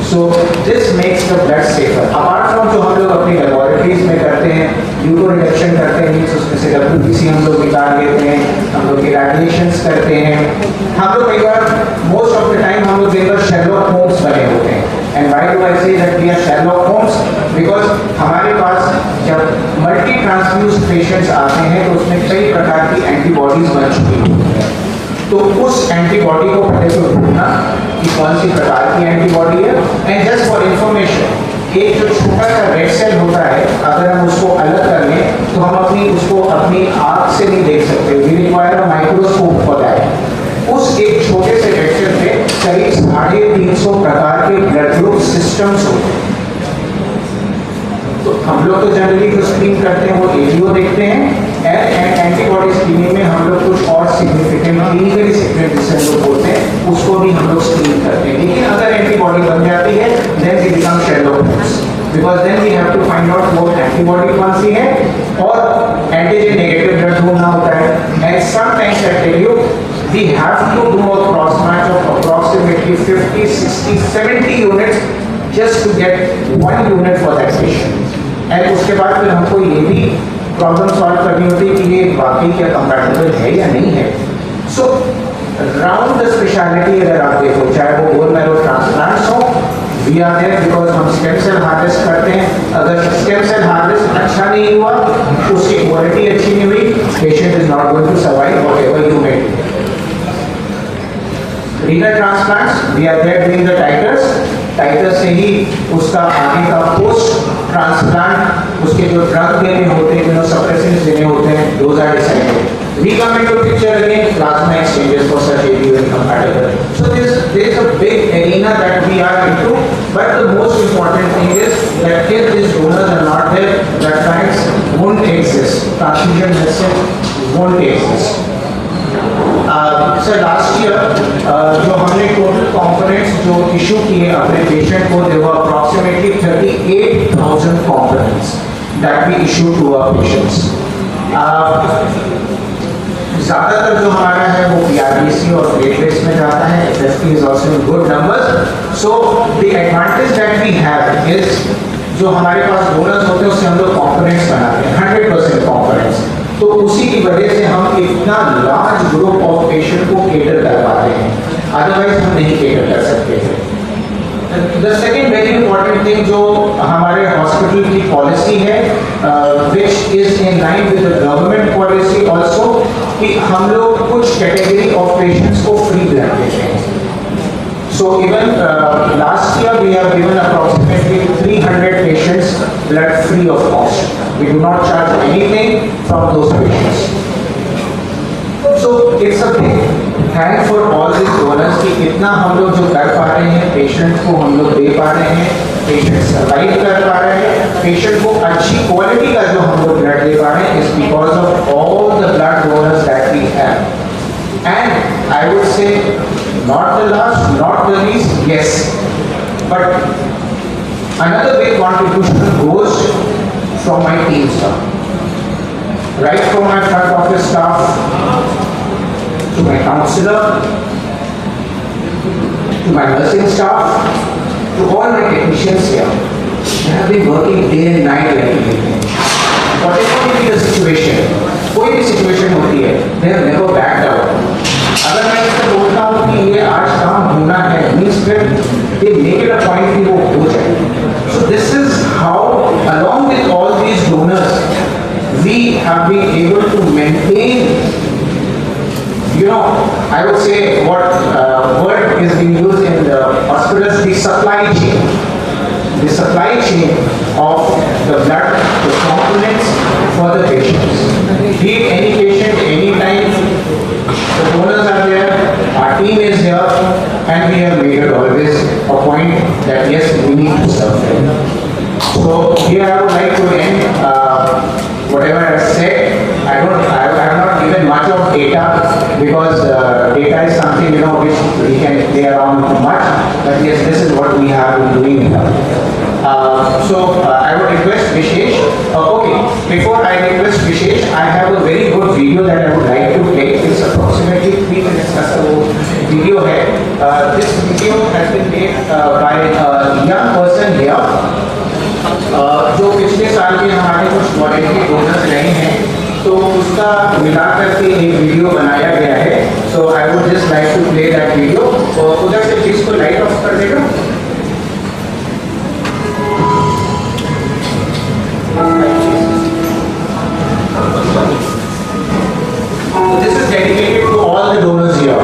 Speaker 5: So this makes the blood safer. Apart from जो हम लोग अपनी लेबोरेटरीज में करते हैं, यूको रिडक्शन करते हैं, मीन्स उसमें से WBC हम लोग निकाल लेते हैं, हम लोग इरेडिएशंस करते हैं. हम लोग कई बार मोस्ट ऑफ द टाइम हम लोग कई बार शेरलॉक होम्स बने होते हैं. And why do I say that we are Sherlock Holmes? Because हमारे पास जब मल्टी ट्रांसफ्यूज्ड पेशेंट्स आते हैं तो उसमें कई प्रकार की एंटीबॉडीज बन चुकी होती हैं. तो उस एंटीबॉडी को पहले तो ढूंढना कि कौन सी प्रकार की एंटीबॉडी है. एंड जस्ट फॉर इंफॉर्मेशन, एक जो छोटा सा रेड सेल होता है, अगर हम उसको अलग कर लें तो हम उसको अपनी आँख से नहीं देख सकते. We require a microscope for that. उस एक छोटे से रेड सेल में करीब 350 प्रकार के ब्लड ग्रुप सिस्टम्स होते हैं. तो हम लोग तो जनरली जो स्क्रीन करते हैं वो एजीओ देखते हैं, एंड एंटीबॉडी स्क्रीनिंग में हम लोग कुछ और सिग्निफिकेंट क्लिनिकली सिग्निफिकेंट जिसे हम लोग बोलते हैं उसको भी हम लोग स्क्रीन करते हैं. लेकिन अगर एंटीबॉडी बन जाती है then we become Sherlock Holmes, because then we have to find out वो एंटीबॉडी कौन सी है और एंटीजन नेगेटिव ब्लड ढूंढना होता है. And sometimes I tell you we have to do a cross match of approximately 50, 60, 70 units just to get 1 unit for that patient. And उसके बाद फिर हमको ये भी प्रॉब्लम सॉल्व करनी होती है कि ये वाकई क्या कंपैटिबल है या नहीं है. सो राउंड द स्पेशलिटी अगर आप देखो, चाहे वो बोन मैरो ट्रांसप्लांट्स हो, वी आर देयर बिकॉज हम स्टेम सेल हार्वेस्ट करते हैं. अगर स्टेम सेल हार्वेस्ट अच्छा नहीं हुआ, उसकी क्वालिटी अच्छी नहीं हुई, patient is not going to survive whatever you made. Renal transplants, we are there doing the titers. Titer से ही उसका आगे का पोस्ट
Speaker 1: ट्रांसप्लांट उसके जो ड्रग देने होते हैं, इम्यूनोसप्रेसेंट्स देने होते हैं, those are decided. We come into picture again, plasma exchanges for such ABO incompatible. So there is a big arena that we are into, but the most important thing is that if these donors are not there, that facts won't exist. Transfusion medicine won't exist. Sir last year जो हमने total components जो issue किए अपने patient को, they were approximately 38,000 components that we issue to our patients. ज़्यादातर जो हमारा है वो PRBC और प्लेटलेट्स में जाता है. FFP is also in good numbers. So the advantage that we have is जो हमारे पास डोनर्स होते हैं उससे हम लोग कंपोनेंट्स बनाते हैं 100% कंपोनेंट्स. तो उसी की वजह से हम इतना लार्ज ग्रुप ऑफ पेशेंट को केटर कर पाते हैं, अदरवाइज हम नहीं केटर कर सकते थे. The second very important thing जो हमारे हॉस्पिटल की पॉलिसी है, which is in line with the government policy also, कि हम लोग कुछ कैटेगरी ऑफ पेशेंट्स को फ्री ब्लड देते हैं. So even last year we have given approximately 300 patients blood free of cost. We do not charge anything from those patients. So it's a big thank for all these donors कि इतना हम लोग जो कर पा रहे हैं पेशेंट को हम लोग दे पा रहे हैं, पेशेंट सर्वाइव कर पा रहे हैं, पेशेंट को अच्छी क्वालिटी का जो हम लोग ब्लड दे पा रहे हैं, is because of all the blood donors that we have. And I would say not the last, not the least, yes, but another big contribution goes from my team staff, right from my front office staff to my counselor, to my nursing staff, to all my technicians here. They have been working day and night regularly. Whatever may be the situation, कोई भी situation होती है, they have never backed out. अगर मैं इसको बोलता हूँ कि ये आज काम होना है, मीन्स फिर they make it a point कि वो हो जाए. So this is how, along with all these donors, we have been able to maintain, you know, I would say what word is being used in the hospitals, the supply chain. The supply chain of the blood, the components for the patients. Be it any patient, anytime, the donors are there, our team is here, and we have made it always a point that yes, we need to serve them. So here I would like to end whatever I said. I have not given much of data because data is something, you know, which we can play around with much. But yes, this is what we have been doing here. So I would request Vishesh. Okay, before I request Vishesh, I have a very good video that I would like to play. It's approximately 3 minutes का video है. This video has been made by a young person here. जो पिछले साल के हमारे कुछ volunteer donors रहे हैं, तो उसका मिला करके एक वीडियो बनाया गया है. So I would just like to play that video. और उधर से प्लीज को लाइट ऑफ कर देगा. So this is dedicated to all the donors here.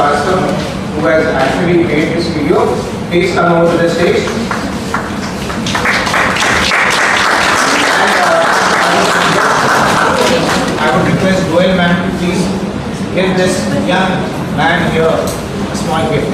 Speaker 1: Srivastava, who has actually made this video. Please come over to the stage. I would request Goel ma'am to please give this young man here a small gift.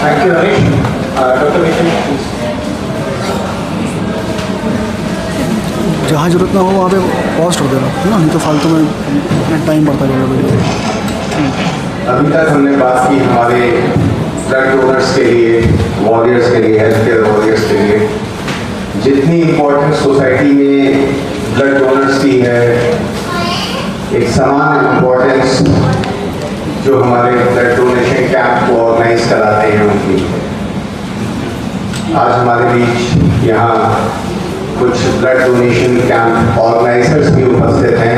Speaker 1: Thank you, Ramesh. Dr. Mishan, please.
Speaker 6: जहाँ जरूरत ना हो वहाँ पे cost हो देना है ना, नहीं तो फालतू में टाइम बढ़ता जाएगा वीडियो।
Speaker 8: अभी तक हमने बात की हमारे ब्लड डोनर्स के लिए, वॉरियर्स के लिए, हेल्थ केयर वॉरियर्स के लिए। जितनी इम्पोर्टेंस सोसाइटी में ब्लड डोनर्स की है, एक समान इम्पोर्टेंस जो हमारे ब्लड डोनेशन कैंप को ऑर्गेनाइज कराते हैं उनकी। आज हमारे बीच यहाँ कुछ ब्लड डोनेशन कैंप ऑर्गेनाइजर्स भी उपस्थित हैं।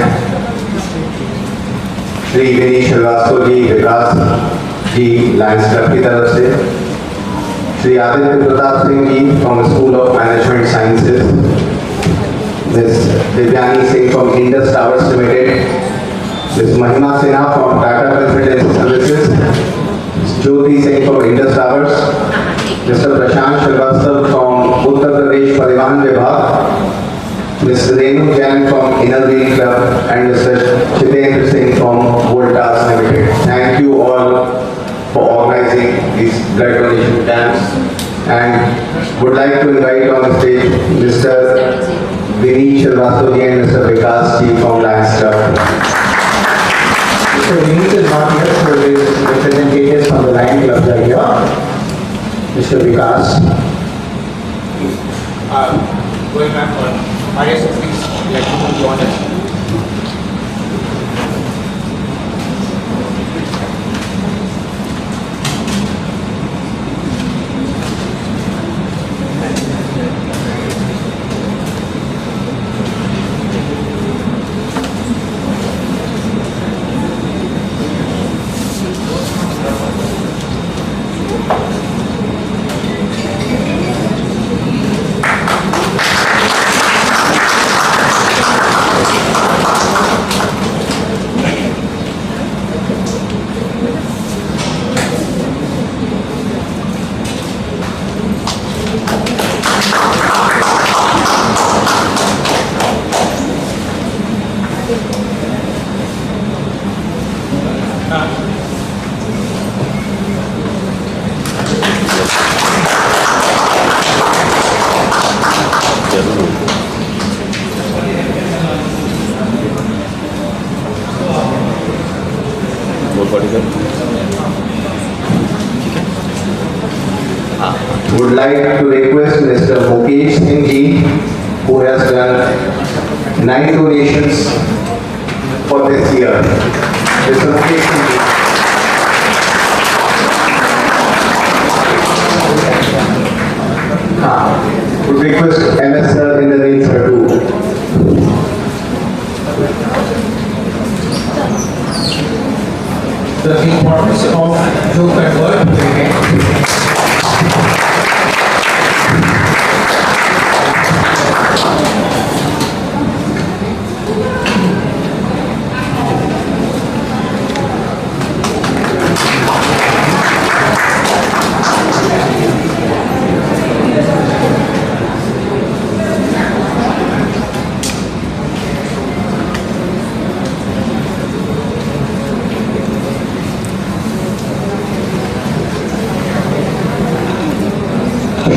Speaker 8: श्री विनीत श्रीवास्तव जी, विकास जी लायंस क्लब की तरफ से, Shri Aditya Pratap Singh ji from School of Management Sciences, miss Divyani Singh from Indus Towers Limited, miss Mahima Sinha from Tata Consultancy Services, Jyoti Singh from Indus Towers, mister Prashant Srivastava from Uttar Pradesh Parivahan Vibhag, miss Renu Jain from Inner Wheel Club and mister Jitendra Singh from Voltas Limited. Thank you all for organizing these blood donation camps, and would like to invite on the stage Mr. Vineet Srivastava ji and Mr. Vikas ji from Lions Club.
Speaker 1: Mr. Vineet is not here, so his representatives from the Lion Club are here. Mr. Vikas. Going back for Maria, please let me join us.
Speaker 8: Would like to request Mr. Mukesh Singh ji, who has done 9 donations for this year. Mr. Mukesh Singh ji. Would request MS sir in the name sir too.
Speaker 1: The importance of जो convert होते हैं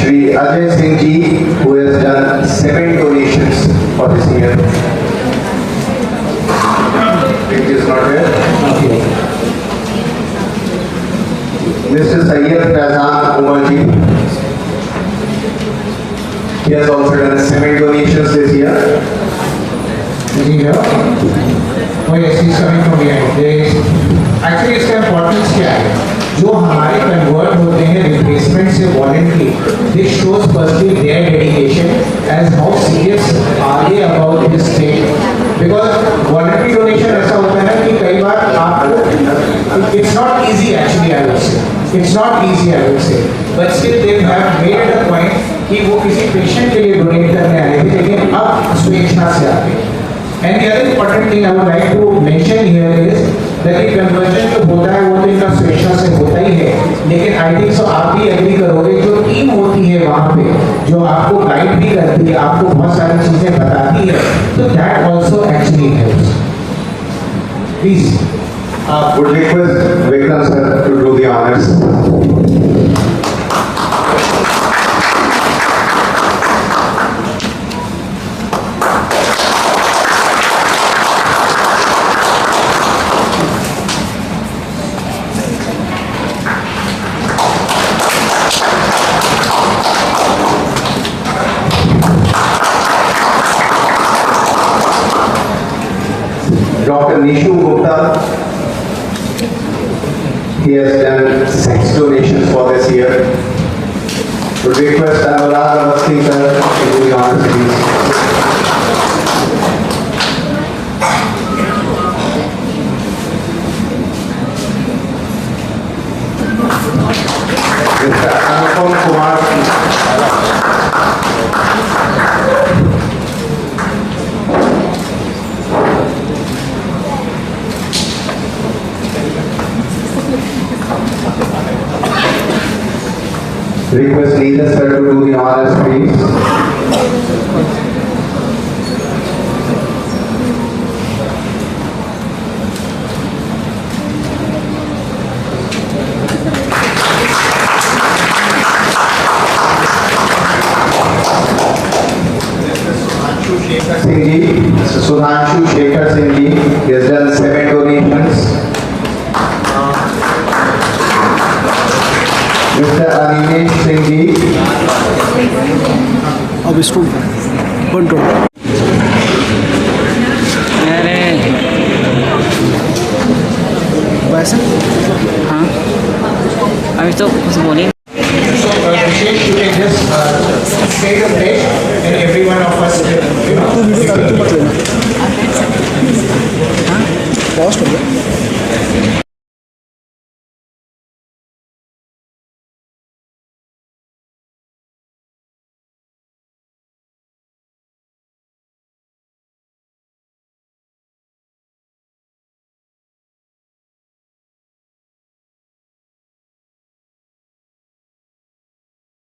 Speaker 8: Shri Ajay Singh ji, who has done 7 donations for this year. It is not here. Okay. Mr. Sayyid Fazan Umar ji, he has also done 7 donations this year.
Speaker 1: Is he here? Oh yes, he's coming from behind. Actually, इसका importance क्या है? जो हमारे convert होते हैं replacement से voluntary, this shows firstly their dedication as how serious are they about this thing, because voluntary donation ऐसा होता है कि कई बार आपको it's not It's not easy, I would say, but still they have made it a point कि वो किसी पेशेंट के लिए डोनेट करने आए थे, लेकिन अब स्वेच्छा से आते हैं. And the other important thing I would like to mention here is that the conversion जो होता है वो तो इनका स्वेच्छा से होता ही है, लेकिन I think so आप भी एग्री करोगे, जो टीम होती है वहाँ पे जो आपको गाइड भी करती है, आपको बहुत सारी चीजें बताती है, तो that also actually helps. Please.
Speaker 5: Would request Vikram sir to do the honors. Dr. Nishu Gupta, he has done 6 donations for this year. Would request Anurag Awasthi sir to do the honors, please. Mr. Anupam Kumar. Request Neela sir to do the honors, please. Singh ji, Sudhanshu Shekhar Singh ji, he has done 7 donations. Mr. Animesh Singh ji,
Speaker 6: अब इसको बंद करो.
Speaker 2: अरे
Speaker 6: वैसे
Speaker 2: हाँ, अभी तो कुछ बोली.
Speaker 1: So, Vishesh, you can just take a break and every one of us will, you know.
Speaker 6: मत लेना. कॉस्ट हो गया.